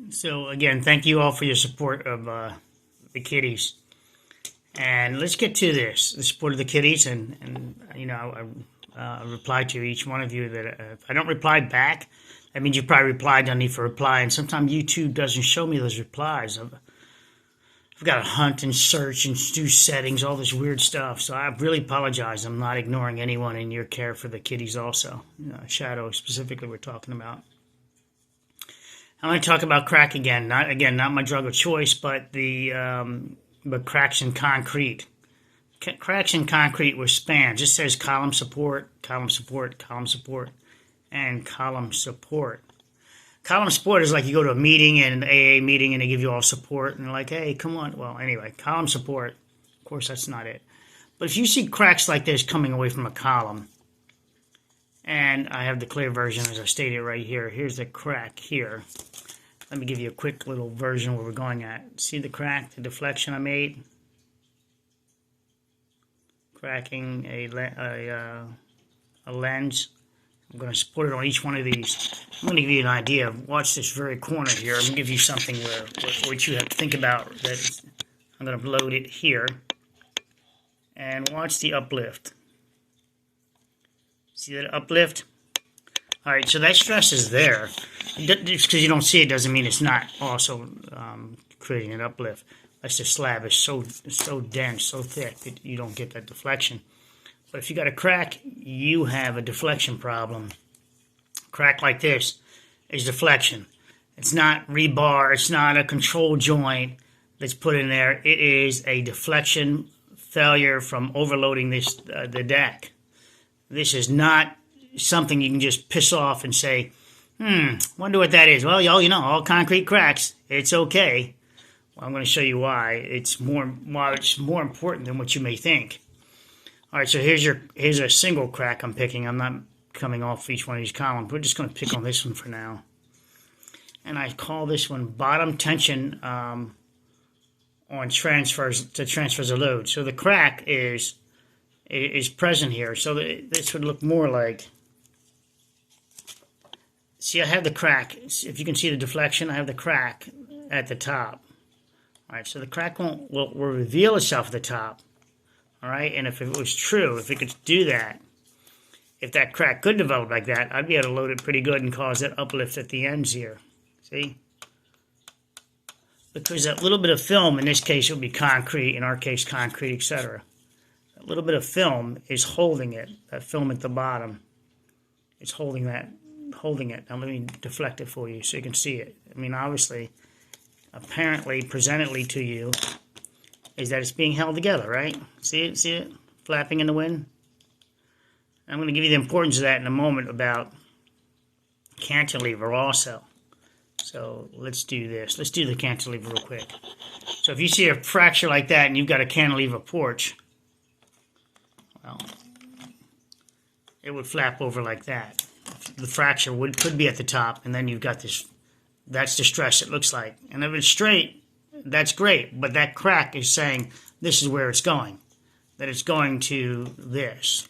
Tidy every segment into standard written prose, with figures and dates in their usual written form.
So again, thank you all for your support of the kitties. And let's get to this, the support of the kitties. And you know, I reply to each one of you that if I don't reply back, that means you probably replied, don't need for reply. And sometimes YouTube doesn't show me those replies. I've got to hunt and search and do settings, all this weird stuff. So I really apologize. I'm not ignoring anyone in your care for the kitties also. Shadow specifically we're talking about. I'm going to talk about crack again. Not my drug of choice, but but cracks in concrete. Cracks in concrete with spans. It says column support, column support, column support, and column support. Column support is like you go to a meeting, an AA meeting, and they give you all support, and they're like, hey, come on. Well, anyway, column support, of course, that's not it. But if you see cracks like this coming away from a column, and I have the clear version as I stated right here. Here's the crack here. Let me give you a quick little version where we're going at. See the crack, the deflection I made? Cracking a lens. I'm going to put it on each one of these. I'm going to give you an idea. Watch this very corner here. I'm going to give you something which you have to think about. That I'm going to load it here. And watch the uplift. See that uplift? All right, so that stress is there. Just because you don't see it doesn't mean it's not also creating an uplift. That's the slab is so dense, so thick that you don't get that deflection. But if you got a crack, you have a deflection problem. A crack like this is deflection. It's not rebar. It's not a control joint that's put in there. It is a deflection failure from overloading the deck. This is not something you can just piss off and say, wonder what that is. Well, you know, all concrete cracks. It's okay. Well, I'm going to show you why. It's more important than what you may think. All right, so here's a single crack I'm picking. I'm not coming off each one of these columns. We're just going to pick on this one for now. And I call this one bottom tension on transfers of load. So the crack is present here. So this would look more like, see, I have the crack. If you can see the deflection, I have the crack at the top. All right, so the crack will reveal itself at the top. All right, and if it was true, if it could do that, if that crack could develop like that, I'd be able to load it pretty good and cause that uplift at the ends here. See? Because that little bit of film, in this case, it would be concrete, in our case, concrete, etc. That little bit of film is holding it, that film at the bottom. It's holding it. Now let me deflect it for you so you can see it. I mean, obviously, apparently, presentedly to you, is that it's being held together, right? See it? See it? Flapping in the wind? I'm going to give you the importance of that in a moment about cantilever also. So let's do this. Let's do the cantilever real quick. So if you see a fracture like that and you've got a cantilever porch, well, it would flap over like that. The fracture could be at the top, and then you've got this. That's the stress it looks like. And if it's straight, that's great, but that crack is saying this is where it's going, that it's going to this.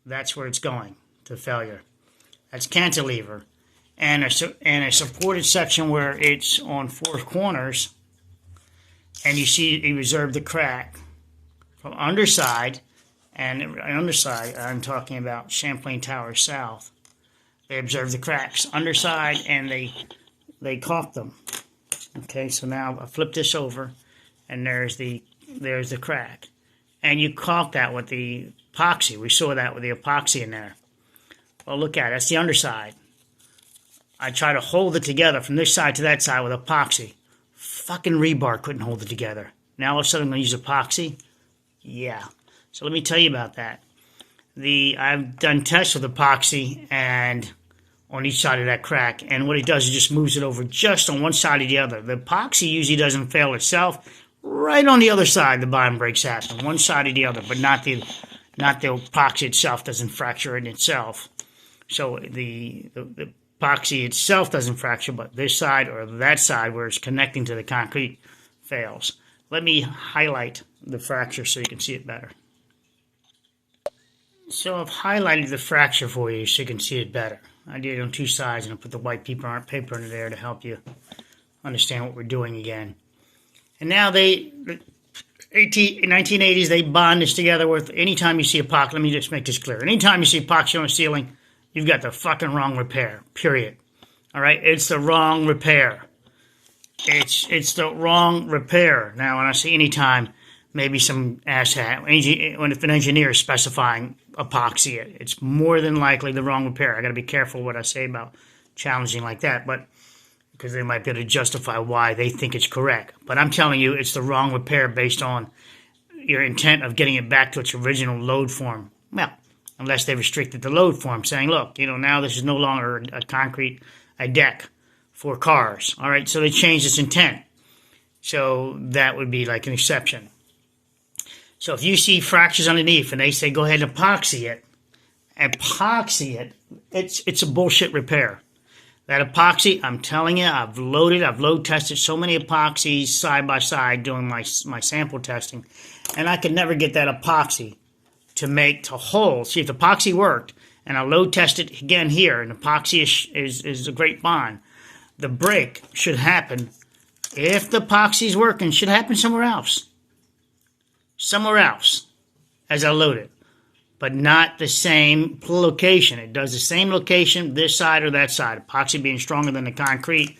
That's where it's going, to failure. That's cantilever. And a supported section where it's on four corners, and you see you observe the crack from underside, and underside, I'm talking about Champlain Tower South. They observe the cracks underside, and they caulk them. Okay, so now I flip this over, and there's the crack. And you caulk that with the epoxy. We saw that with the epoxy in there. Well, look at it. That's the underside. I try to hold it together from this side to that side with epoxy. Fucking rebar couldn't hold it together. Now all of a sudden I'm going to use epoxy? Yeah. So let me tell you about that. I've done tests with epoxy and on each side of that crack, and what it does is just moves it over just on one side or the other. The epoxy usually doesn't fail itself. Right on the other side, the bottom breaks happen, one side or the other, but not the epoxy itself doesn't fracture in itself. So the epoxy itself doesn't fracture, but this side or that side where it's connecting to the concrete fails. Let me highlight the fracture so you can see it better. So I've highlighted the fracture for you so you can see it better. I did it on two sides, and I put the white paper in there to help you understand what we're doing again. And now in 1980s, they bond this together with, anytime you see epoxy, let me just make this clear. Anytime you see epoxy on a ceiling, you've got the fucking wrong repair, period. All right? It's the wrong repair. It's the wrong repair. Now, when I say anytime, maybe some asshat, if an engineer is specifying epoxy it, it's more than likely the wrong repair. I got to be careful what I say about challenging like that, but because they might be able to justify why they think it's correct. But I'm telling you, it's the wrong repair based on your intent of getting it back to its original load form. Well, unless they restricted the load form, saying, look, now this is no longer a deck for cars. All right, so they changed its intent. So that would be like an exception. So if you see fractures underneath and they say go ahead and epoxy it, it's a bullshit repair. That epoxy, I'm telling you, I've load tested so many epoxies side by side doing my sample testing, and I could never get that epoxy to hold. See, if the epoxy worked, and I load tested again here, and epoxy is a great bond, the break should happen, if the epoxy's working, should happen somewhere else. Somewhere else as I load it. But not the same location. It does the same location, this side or that side. Epoxy being stronger than the concrete.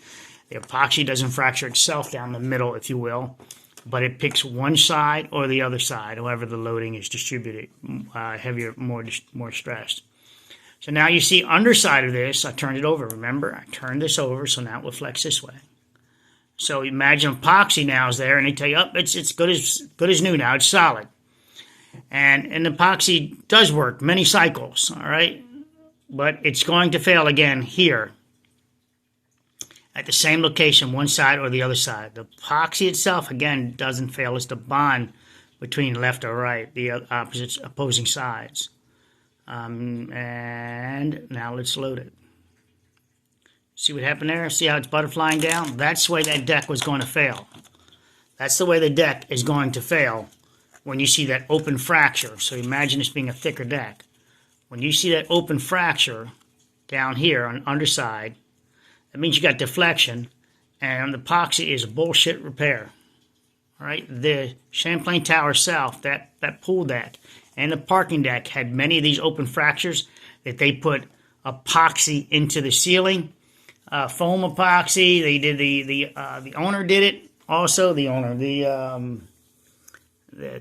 The epoxy doesn't fracture itself down the middle, if you will. But it picks one side or the other side, however the loading is distributed, heavier, more stressed. So now you see underside of this, I turned it over. Remember, I turned this over, so now it will flex this way. So imagine epoxy now is there, and they tell you, oh, it's good as new now. It's solid. And epoxy does work many cycles, all right? But it's going to fail again here at the same location, one side or the other side. The epoxy itself, again, doesn't fail. It's the bond between left or right, the opposing sides. And now let's load it. See what happened there? See how it's butterflying down? That's the way that deck was going to fail. That's the way the deck is going to fail when you see that open fracture. So imagine this being a thicker deck. When you see that open fracture down here on the underside, that means you got deflection, and the epoxy is a bullshit repair. All right? The Champlain Tower South, that pool deck, and the parking deck had many of these open fractures that they put epoxy into the ceiling. Foam epoxy. They did the owner did it. Also, the owner, the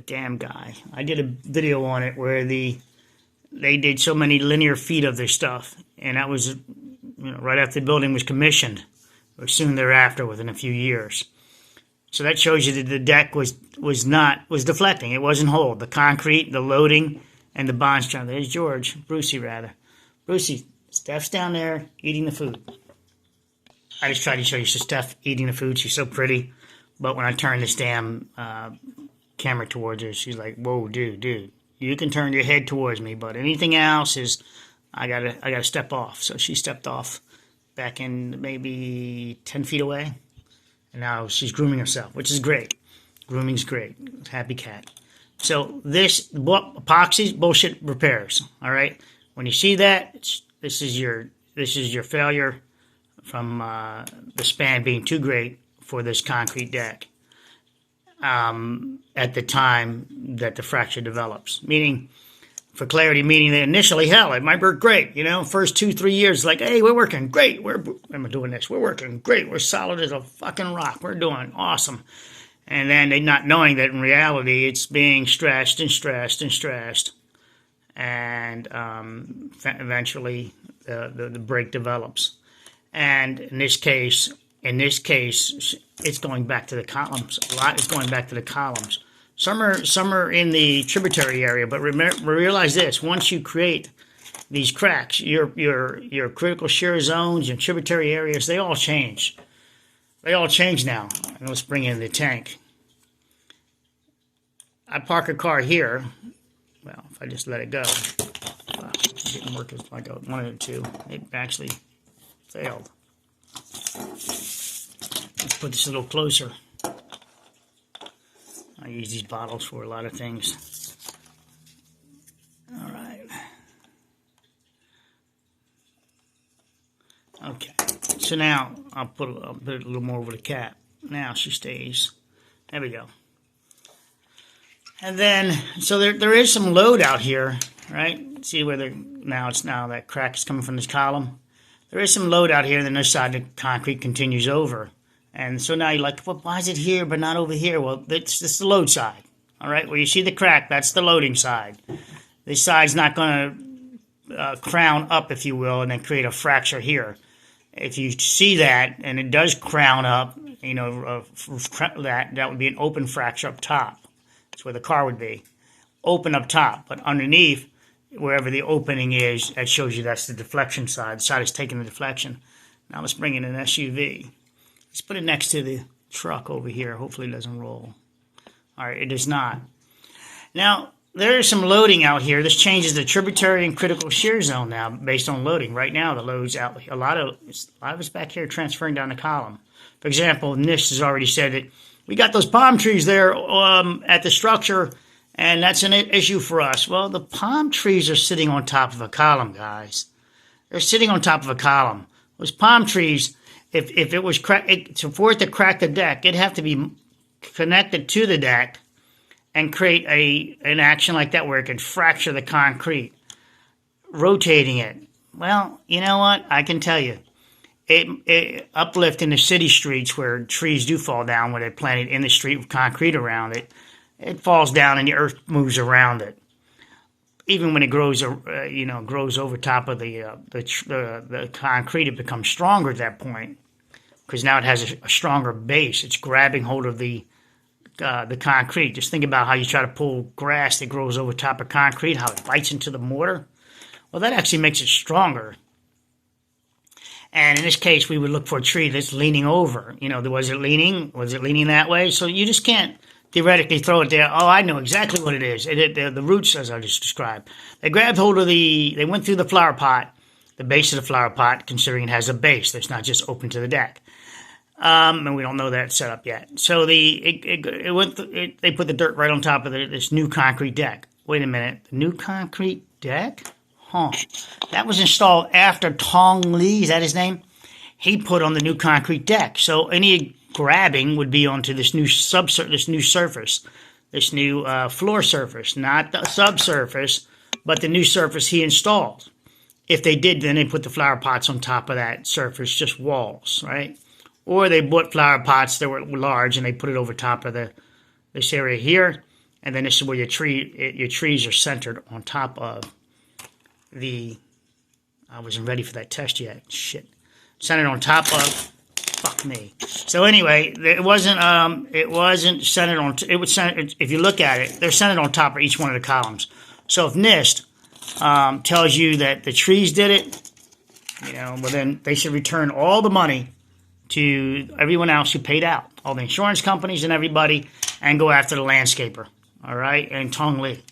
damn guy. I did a video on it where they did so many linear feet of their stuff, and that was right after the building was commissioned, or soon thereafter, within a few years. So that shows you that the deck was deflecting. It wasn't whole. The concrete, the loading, and the bond strength. There's Brucey rather. Brucey, Steph's down there eating the food. I just tried to show you Steph eating the food. She's so pretty. But when I turn this damn camera towards her, she's like, whoa, dude, you can turn your head towards me, but anything else is, I gotta step off. So she stepped off back in maybe 10 feet away. And now she's grooming herself, which is great. Grooming's great. Happy cat. So epoxy bullshit repairs. All right. When you see that, this is your failure from the span being too great for this concrete deck at the time that the fracture develops. Meaning, for clarity, meaning that initially, hell, it might work great. First 2-3 years, like, hey, we're working great. I'm doing this. We're working great. We're solid as a fucking rock. We're doing awesome. And then they not knowing that in reality, it's being stressed and stressed and stressed. And eventually, the break develops. And in this case, it's going back to the columns. A lot is going back to the columns. Some are in the tributary area, but realize this: once you create these cracks, your critical shear zones and tributary areas, they all change. They all change now. And let's bring in the tank. I park a car here. Well, if I just let it go, it didn't work as like I wanted it to. It actually failed. Let's put this a little closer. I use these bottles for a lot of things. All right. Okay. So now I'll put it a little more over the cap. Now she stays. There we go. And then, so there is some load out here, right? See where now that crack is coming from this column. There is some load out here, and then this side the concrete continues over. And so now you're like, well, why is it here but not over here? Well, this is the load side. All right, where you see the crack, that's the loading side. This side's not going to crown up, if you will, and then create a fracture here. If you see that, and it does crown up, you know, that would be an open fracture up top. That's where the car would be. Open up top, but underneath, wherever the opening is, that shows you that's the deflection side. The side is taking the deflection. Now let's bring in an SUV. Let's put it next to the truck over here. Hopefully it doesn't roll. All right, it does not. Now, there is some loading out here. This changes the tributary and critical shear zone now based on loading. Right now, the load's out. A lot of it's back here transferring down the column. For example, NIST has already said that we got those palm trees there at the structure, and that's an issue for us. Well, the palm trees are sitting on top of a column, guys. They're sitting on top of a column. Those palm trees, if it was for it to crack the deck, it'd have to be connected to the deck and create an action like that where it could fracture the concrete, rotating it. Well, you know what? I can tell you. It uplift in the city streets where trees do fall down, where they're planted in the street with concrete around it, it falls down and the earth moves around it. Even when it grows, grows over top of the concrete, it becomes stronger at that point because now it has a stronger base. It's grabbing hold of the concrete. Just think about how you try to pull grass that grows over top of concrete, how it bites into the mortar. Well, that actually makes it stronger. And in this case, we would look for a tree that's leaning over. You know, was it leaning? Was it leaning that way? So you just can't theoretically throw it there. Oh, I know exactly what it is. The roots, as I just described. They grabbed hold of they went through the flower pot, the base of the flower pot, considering it has a base that's not just open to the deck. And we don't know that setup yet. So they put the dirt right on top of this new concrete deck. Wait a minute, the new concrete deck? Huh. That was installed after Tong Li, is that his name? He put on the new concrete deck. So any grabbing would be onto this new surface, this new floor surface, not the subsurface, but the new surface he installed. If they did, then they put the flower pots on top of that surface, just walls, right? Or they bought flower pots that were large and they put it over top of this area here, and then this is where your trees are centered on top of I wasn't ready for that test yet. Shit. Centered on top of, fuck me. So anyway, it wasn't centered on, if you look at it, they're centered on top of each one of the columns. So if NIST tells you that the trees did it, well then they should return all the money to everyone else who paid out, all the insurance companies and everybody, and go after the landscaper, all right, and Tong Li.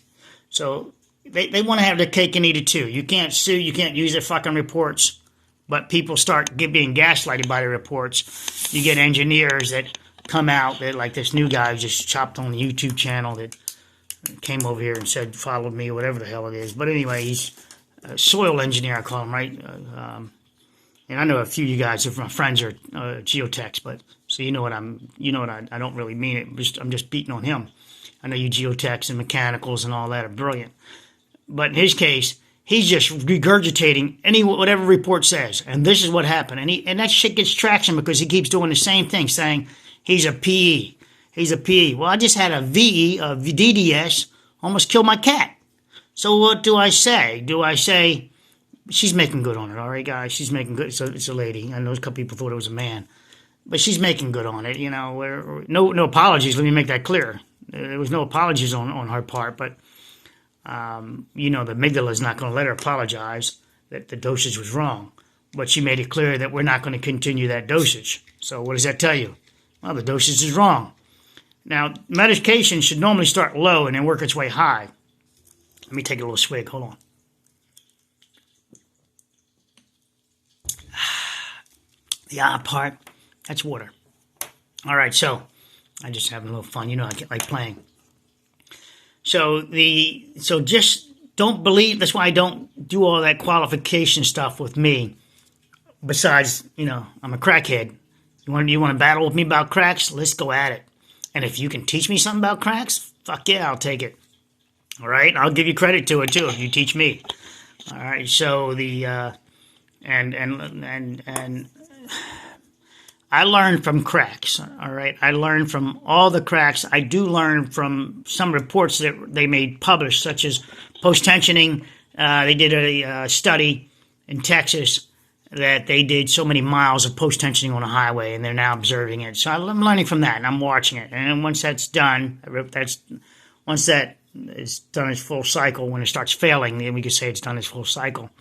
So they want to have their cake and eat it too. You can't sue, you can't use their fucking reports, but people start being gaslighted by the reports. You get engineers that come out, that like this new guy who just chopped on the YouTube channel that came over here and said, followed me, or whatever the hell it is. But anyway, he's a soil engineer, I call him, right? And I know a few of you guys, if my friends are geotechs, but so you know what I don't really mean it. I'm just beating on him. I know you geotechs and mechanicals and all that are brilliant. But in his case, he's just regurgitating whatever report says. And this is what happened. And that shit gets traction because he keeps doing the same thing, saying he's a PE. He's a PE. Well, I just had a VE, a DDS, almost killed my cat. So what do I say? Do I say, she's making good on it, all right, guys? She's making good. So it's a lady. I know a couple people thought it was a man. But she's making good on it, No apologies. Let me make that clear. There was no apologies on her part, but the amygdala is not going to let her apologize that the dosage was wrong. But she made it clear that we're not going to continue that dosage. So what does that tell you? Well, the dosage is wrong. Now, medication should normally start low and then work its way high. Let me take a little swig. Hold on. The odd part, that's water. All right, so I'm just having a little fun. I like playing. So just don't believe. That's why I don't do all that qualification stuff with me. Besides, you know, I'm a crackhead. You want to battle with me about cracks? Let's go at it. And if you can teach me something about cracks, fuck yeah, I'll take it. All right, I'll give you credit to it too if you teach me. All right, so the and I learned from cracks. All right, I learned from all the cracks. I do learn from some reports that they made published, such as post-tensioning. They did a study in Texas that they did so many miles of post-tensioning on a highway, and they're now observing it. So I'm learning from that, and I'm watching it. And once that's done, once that is done its full cycle, when it starts failing, then we could say it's done its full cycle.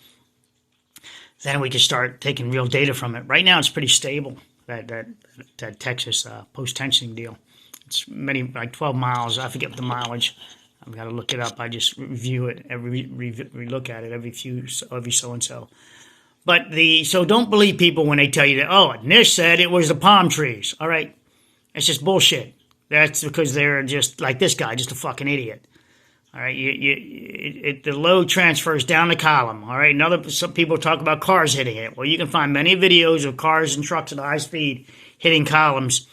Then we can start taking real data from it. Right now, it's pretty stable. That Texas post-tensioning deal. It's like 12 miles. I forget the mileage. I've got to look it up. I just review it look at it every so and so. But so don't believe people when they tell you that, oh, Nish said it was the palm trees. All right. It's just bullshit. That's because they're just like this guy, just a fucking idiot. All right. The load transfers down the column. All right. Some people talk about cars hitting it. Well, you can find many videos of cars and trucks at high speed hitting columns,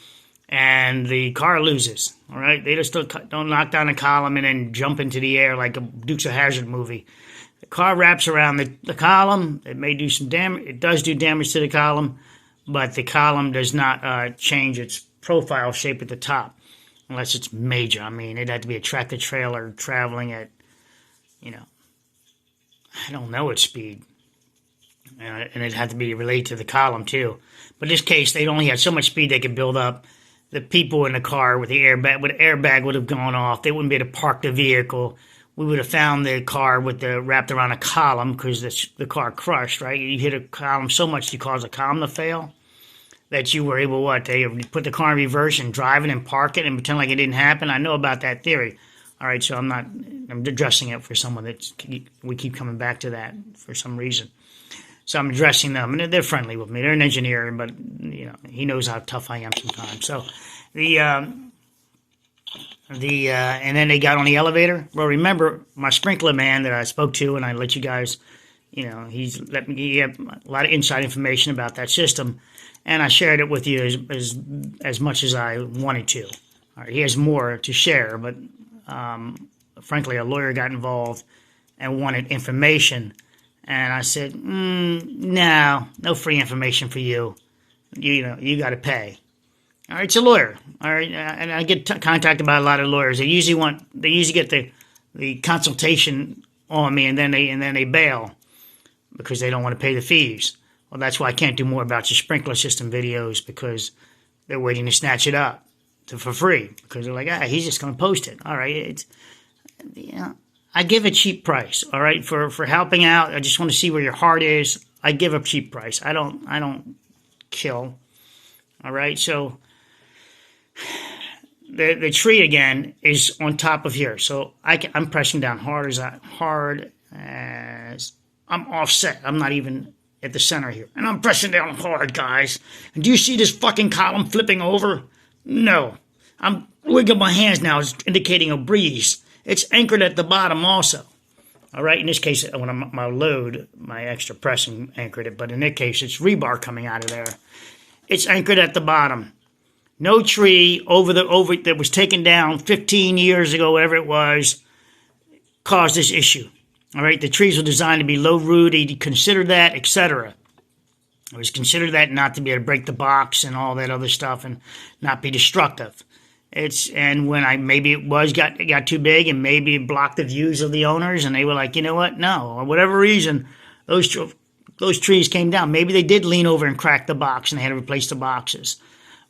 and the car loses. All right. They just don't knock down a column and then jump into the air like a Dukes of Hazzard movie. The car wraps around the column. It may do some damage. It does do damage to the column, but the column does not change its profile shape at the top unless it's major. I mean, it'd have to be a tractor trailer traveling at, you know, I don't know its speed. And it'd have to be related to the column, too. But in this case, they only had so much speed they could build up. The people in the car with the airbag would have gone off. They wouldn't be able to park the vehicle. We would have found the car with wrapped around a column because the car crushed, right? You hit a column so much you cause a column to fail that you were able, to put the car in reverse and drive it and park it and pretend like it didn't happen. I know about that theory. All right, so I'm addressing it for someone we keep coming back to that for some reason. So I'm addressing them, and they're friendly with me. They're an engineer, but you know he knows how tough I am sometimes. So and then they got on the elevator. Well, remember my sprinkler man that I spoke to, and I let you guys, you know, he had a lot of inside information about that system, and I shared it with you as much as I wanted to. All right, he has more to share, but frankly, a lawyer got involved and wanted information, and I said, no free information for you. You know, you got to pay. All right, it's a lawyer. All right, and I get contacted by a lot of lawyers. They usually get the consultation on me, and then they bail because they don't want to pay the fees. Well, that's why I can't do more about your sprinkler system videos because they're waiting to snatch it up for free because they're like, he's just going to post it. All right, I give a cheap price. All right, for helping out. I just want to see where your heart is. I give a cheap price. I don't kill. All right, so. The tree again is on top of here, so I'm pressing down hard as I'm offset. I'm not even at the center here, and I'm pressing down hard, guys. And do you see this fucking column flipping over? No, I'm wiggling my hands now, it's indicating a breeze. It's anchored at the bottom also. All right, in this case, when my load, my extra pressing anchored it, but in this case, it's rebar coming out of there. It's anchored at the bottom. No tree that was taken down 15 years ago, whatever it was, caused this issue. All right, the trees were designed to be low rooted, consider that, etc. It was considered that not to be able to break the box and all that other stuff and not be destructive. And when maybe it got too big and maybe it blocked the views of the owners and they were like, you know what, no, or whatever reason, those trees came down. Maybe they did lean over and crack the box and they had to replace the boxes.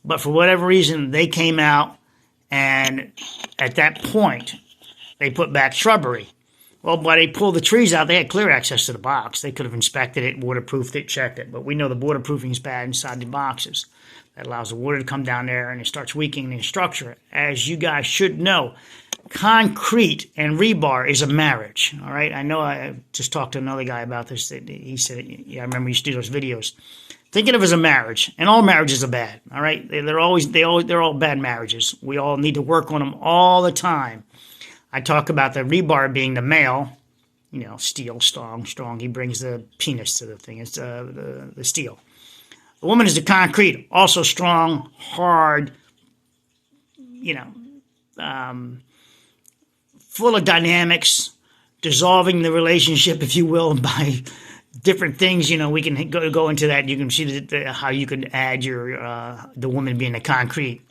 But for whatever reason, they came out, and at that point, they put back shrubbery. Well, while they pulled the trees out, they had clear access to the box. They could have inspected it, waterproofed it, checked it. But we know the waterproofing is bad inside the boxes. That allows the water to come down there, and it starts weakening the structure. As you guys should know, concrete and rebar is a marriage. All right, I know I just talked to another guy about this. He said, yeah, I remember he used to do those videos. Think of it as a marriage, and all marriages are bad. All right, they're all bad marriages. We all need to work on them all the time. I talk about the rebar being the male, you know, steel, strong. He brings the penis to the thing. It's the steel. The woman is the concrete, also strong, hard, you know, full of dynamics, dissolving the relationship, if you will, by different things. You know, we can go into that. You can see how you can add your the woman being the concrete.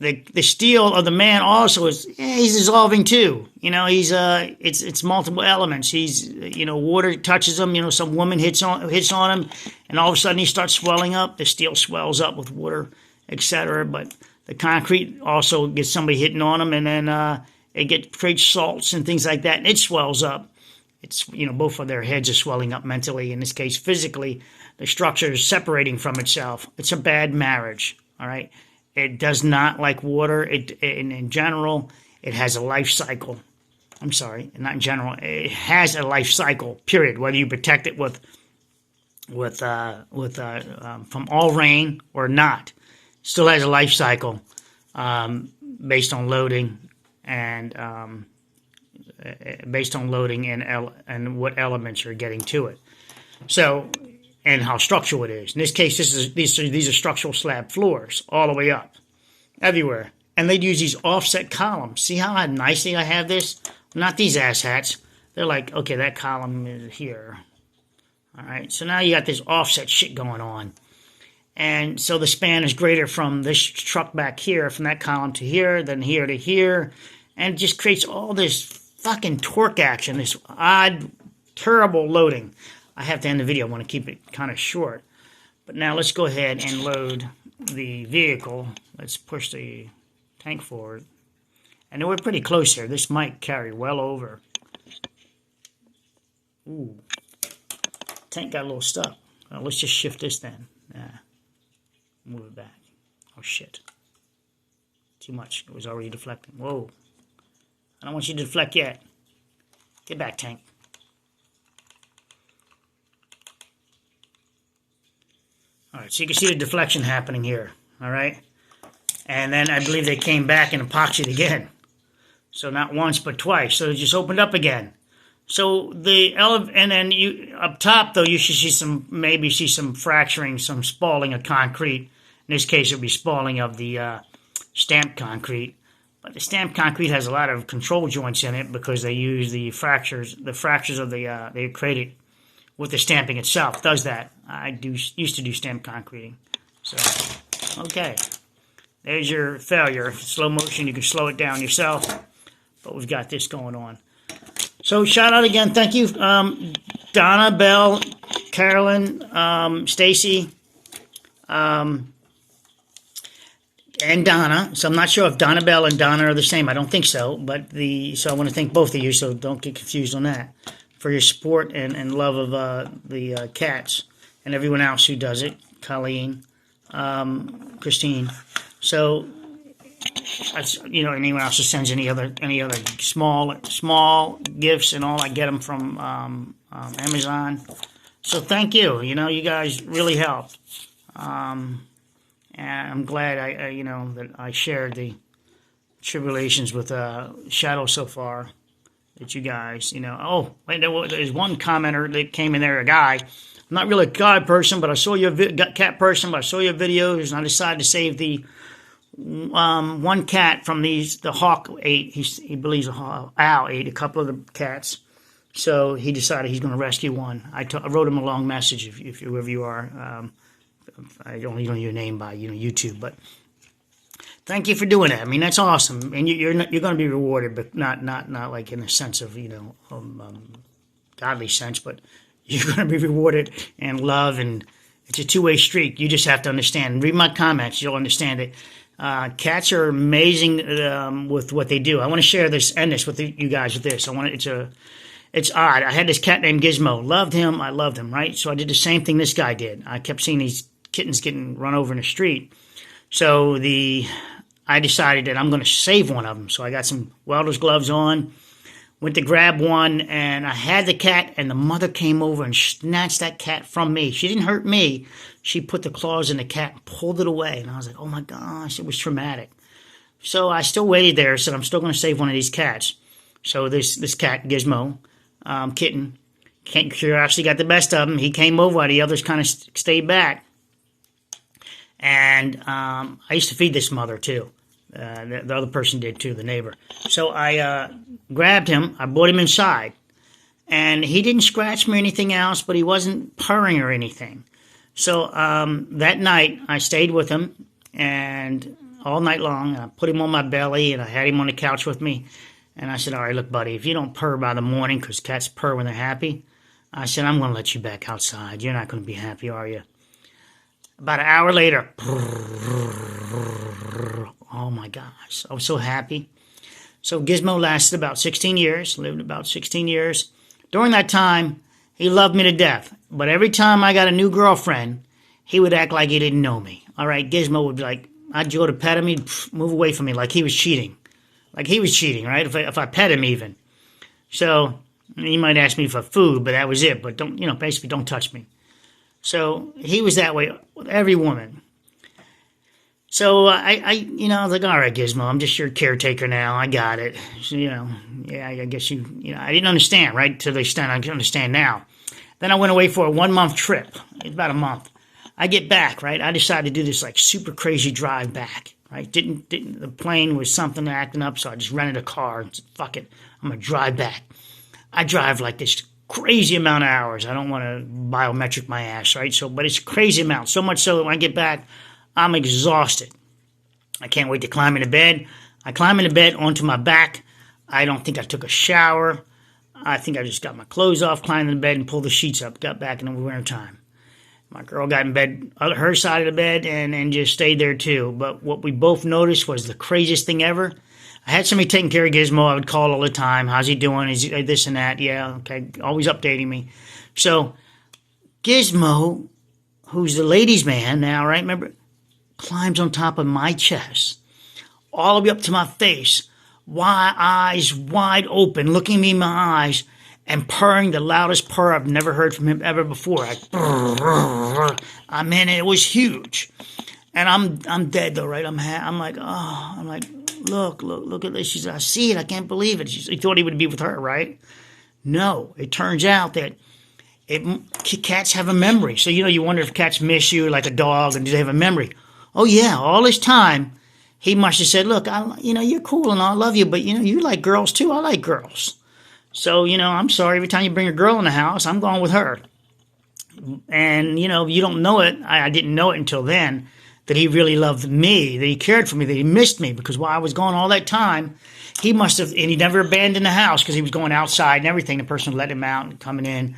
The steel of the man also is he's dissolving too. You know, he's it's multiple elements. He's water touches him. You know, some woman hits on him, and all of a sudden he starts swelling up. The steel swells up with water, etc. But the concrete also gets somebody hitting on him, and then it creates salts and things like that, and it swells up. It's both of their heads are swelling up mentally. In this case, physically, the structure is separating from itself. It's a bad marriage. All right. It does not like water. In general, it has a life cycle. I'm sorry, not in general. It has a life cycle. Period. Whether you protect it from all rain or not, still has a life cycle based on loading and and what elements you're getting to it. So. And how structural it is. In this case, these are structural slab floors all the way up, everywhere. And they'd use these offset columns. See how nicely I have this? Not these asshats. They're like, okay, that column is here. All right, so now you got this offset shit going on. And so the span is greater from this truck back here, from that column to here, then here to here. And it just creates all this fucking torque action, this odd, terrible loading. I have to end the video. I want to keep it kind of short. But now let's go ahead and load the vehicle. Let's push the tank forward. And we're pretty close here. This might carry well over. Ooh. Tank got a little stuck. Well, let's just shift this then. Move it back. Oh, shit. Too much. It was already deflecting. Whoa. I don't want you to deflect yet. Get back, tank. All right, so you can see the deflection happening here, all right? And then I believe they came back and epoxied again. So not once, but twice. So it just opened up again. So and then up top, though, you should see maybe some fracturing, some spalling of concrete. In this case, it would be spalling of the stamped concrete. But the stamped concrete has a lot of control joints in it because they use the fractures of they created with the stamping itself. Does that. I used to do stamped concreting. So, okay. There's your failure. Slow motion, you can slow it down yourself. But we've got this going on. So, shout out again. Thank you, Donna, Belle, Carolyn, Stacy, and Donna. So, I'm not sure if Donna Belle and Donna are the same. I don't think so. So, I want to thank both of you, so don't get confused on that, for your support and love of the cats and everyone else who does it. Colleen, Christine. So, anyone else who sends any other small gifts and all, I get them from Amazon. So thank you. You guys really helped. And I'm glad that I shared the tribulations with Shadow so far. That you guys, oh, wait, there's one commenter that came in there, a guy. I'm not really a God person, but I saw your cat person, but I saw your videos, and I decided to save the one cat from the hawk ate. He believes owl ate a couple of the cats, so he decided he's going to rescue one. I wrote him a long message, if whoever you are. I don't know your name by YouTube, but thank you for doing that. I mean, that's awesome, and you're going to be rewarded, but not like in a sense of godly sense, but you're going to be rewarded and love, and it's a two-way street. You just have to understand. Read my comments; you'll understand it. Cats are amazing with what they do. I want to share this with you guys with this. It's odd. I had this cat named Gizmo. Loved him. I loved him. Right. So I did the same thing this guy did. I kept seeing these kittens getting run over in the street. So I decided that I'm going to save one of them. So I got some welder's gloves on. Went to grab one, and I had the cat, and the mother came over and snatched that cat from me. She didn't hurt me. She put the claws in the cat and pulled it away, and I was like, oh my gosh, it was traumatic. So I still waited there, said I'm still going to save one of these cats. So this cat, Gizmo, kitten, curiosity got the best of him. He came over while the others kind of stayed back. And I used to feed this mother too. The other person did too, the neighbor. So I grabbed him, I brought him inside, and he didn't scratch me or anything else, but he wasn't purring or anything. So that night, I stayed with him, and all night long, I put him on my belly, and I had him on the couch with me, and I said, all right, look, buddy, if you don't purr by the morning, because cats purr when they're happy, I said, I'm going to let you back outside. You're not going to be happy, are you? About an hour later, oh my gosh, I was so happy. So Gizmo lasted about 16 years, lived about 16 years. During that time, he loved me to death. But every time I got a new girlfriend, he would act like he didn't know me. All right, Gizmo would be like, I'd go to pet him, he'd move away from me like he was cheating. Like he was cheating, right? If I pet him even. So he might ask me for food, but that was it. But don't, basically don't touch me. So he was that way with every woman. So I was like, all right, Gizmo, I'm just your caretaker now. I got it. So, yeah, I guess I didn't understand, right? To the extent I can understand now. Then I went away for a 1 month trip. It's about a month. I get back, right? I decided to do this like super crazy drive back, right? The plane was something acting up, so I just rented a car and said, fuck it, I'm gonna drive back. I drive like this crazy amount of hours. I don't want to biometric my ass, right? So, but it's a crazy amount. So much so that when I get back, I'm exhausted. I can't wait to climb into bed. I climb into bed onto my back. I don't think I took a shower. I think I just got my clothes off, climbed into bed, and pulled the sheets up. Got back in the winter time. My girl got in bed, her side of the bed, and just stayed there too. But what we both noticed was the craziest thing ever. I had somebody taking care of Gizmo. I would call all the time. How's he doing? Is he this and that? Yeah, okay. Always updating me. So Gizmo, who's the ladies' man now, right? Remember, climbs on top of my chest, all the way up to my face, eyes wide open, looking me in my eyes, and purring the loudest purr I've never heard from him ever before. I mean, it was huge. And I'm dead though, right? I'm like, look at this. She said, I see it. I can't believe it. He thought he would be with her, right? No, it turns out that cats have a memory. So, you wonder if cats miss you like a dog, and do they have a memory? Oh yeah, all this time, he must have said, look, you're cool and I love you, but you like girls too. I like girls. So, I'm sorry, every time you bring a girl in the house, I'm going with her. And, you don't know it. I didn't know it until then, that he really loved me, that he cared for me, that he missed me, because while I was gone all that time, he must have, and he never abandoned the house because he was going outside and everything. The person let him out and coming in.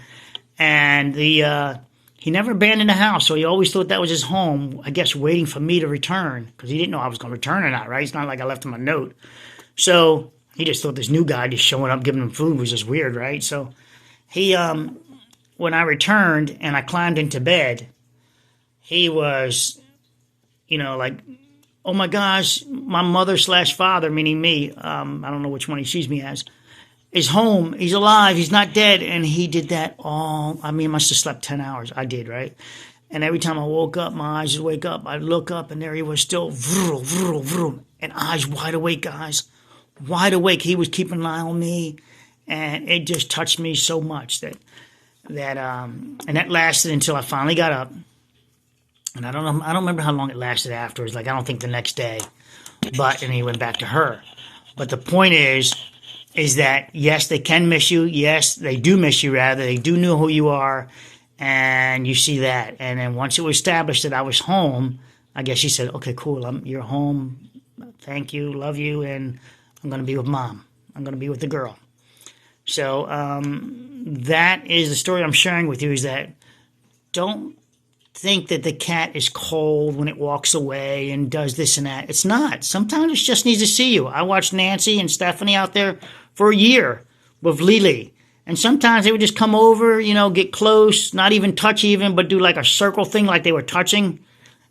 And he never abandoned the house, so he always thought that was his home, I guess, waiting for me to return, because he didn't know I was going to return or not, right? It's not like I left him a note. So he just thought this new guy just showing up, giving him food was just weird, right? So he, when I returned and I climbed into bed, he was, like, oh my gosh, my mother/father, meaning me, I don't know which one he sees me as, is home. He's alive. He's not dead. And he did that all, I must have slept 10 hours. I did, right? And every time I woke up, my eyes would wake up. I'd look up, and there he was still, vroom, vroom, vroom, and eyes wide awake, guys. Wide awake. He was keeping an eye on me, and it just touched me so much and that lasted until I finally got up. And I don't remember how long it lasted afterwards. Like, I don't think the next day, and he went back to her. But the point is that, yes, they can miss you. Yes, they do miss you, rather. They do know who you are, and you see that. And then once it was established that I was home, I guess she said, okay, cool, you're home. Thank you, love you, and I'm going to be with Mom. I'm going to be with the girl. So that is the story I'm sharing with you, is that don't think that the cat is cold when it walks away and does this and that. It's not. Sometimes it just needs to see you. I watched Nancy and Stephanie out there for a year with Lily. And sometimes they would just come over, get close, not even touch even, but do like a circle thing like they were touching.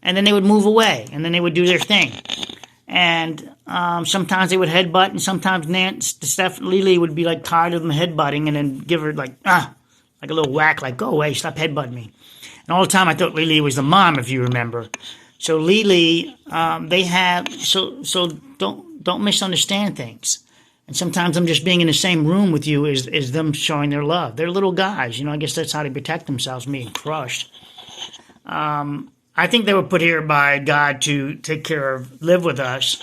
And then they would move away, and then they would do their thing. And sometimes they would headbutt, and sometimes Lily would be like tired of them headbutting, and then give her like a little whack, like, go away, stop headbutting me. And all the time I thought Lily was the mom, if you remember. So Lily, they have, so don't misunderstand things. And sometimes them just being in the same room with you is them showing their love. They're little guys, I guess that's how they protect themselves from being crushed. I think they were put here by God to take care of, live with us.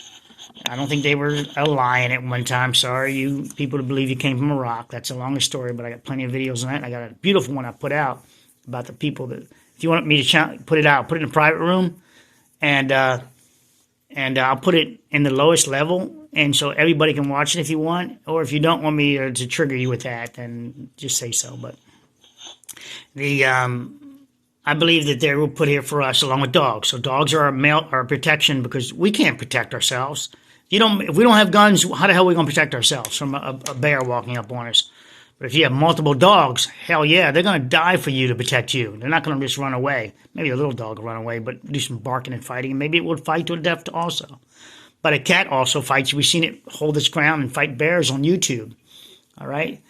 I don't think they were a lion at one time. Sorry, you people to believe you came from a rock. That's a longer story, but I got plenty of videos on that. I got a beautiful one I put out about the people that. If you want me to put it out, put it in a private room, and I'll put it in the lowest level, and so everybody can watch it if you want. Or if you don't want me to trigger you with that, then just say so. But the I believe that they were put here for us along with dogs. So dogs are our protection because we can't protect ourselves. If we don't have guns, how the hell are we going to protect ourselves from a bear walking up on us? But if you have multiple dogs, hell yeah, they're going to die for you to protect you. They're not going to just run away. Maybe a little dog will run away, but do some barking and fighting. Maybe it will fight to the death also. But a cat also fights. We've seen it hold its ground and fight bears on YouTube. All right?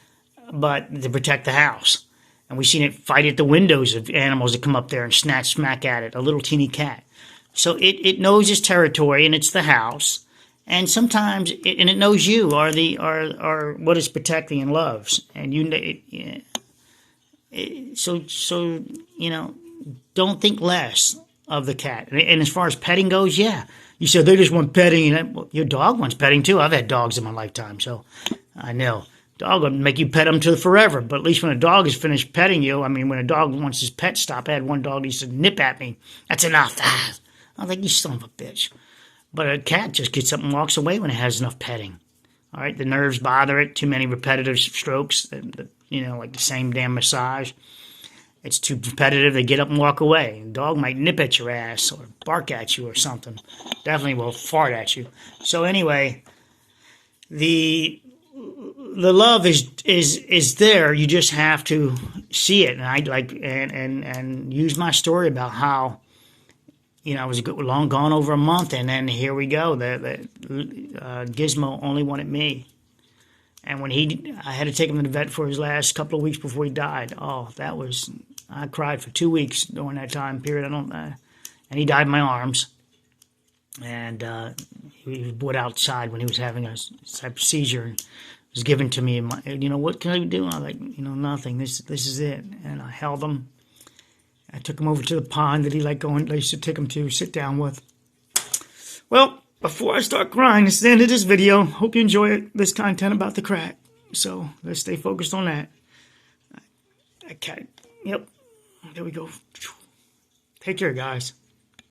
But to protect the house. And we've seen it fight at the windows of animals that come up there and snatch smack at it, a little teeny cat. So it knows its territory, and it's the house. And sometimes, it knows you are what it's protecting and loves. And so don't think less of the cat. And as far as petting goes, yeah. You said they just want petting. Well, your dog wants petting too. I've had dogs in my lifetime, so I know. Dog would make you pet them to forever. But at least when a dog is finished petting you, I mean, when a dog wants his pet stop, I had one dog, he said, nip at me. That's enough. I was like, you son of a bitch. But a cat just gets up and walks away when it has enough petting. All right, the nerves bother it. Too many repetitive strokes, like the same damn massage. It's too repetitive. They get up and walk away. The dog might nip at your ass or bark at you or something. Definitely will fart at you. So anyway, the love is there. You just have to see it. And I and use my story about how. I was long gone over a month, and then here we go. Gizmo only wanted me. And when I had to take him to the vet for his last couple of weeks before he died. Oh, I cried for 2 weeks during that time period. And he died in my arms. And he was brought outside when he was having a type of seizure. And it was given to me. And what can I do? I was like, nothing. This is it. And I held him. I took him over to the pond that he liked going. I used to take him to sit down with. Well, before I start crying, this is the end of this video. Hope you enjoy this content about the crack. So let's stay focused on that. Yep. There we go. Take care, guys.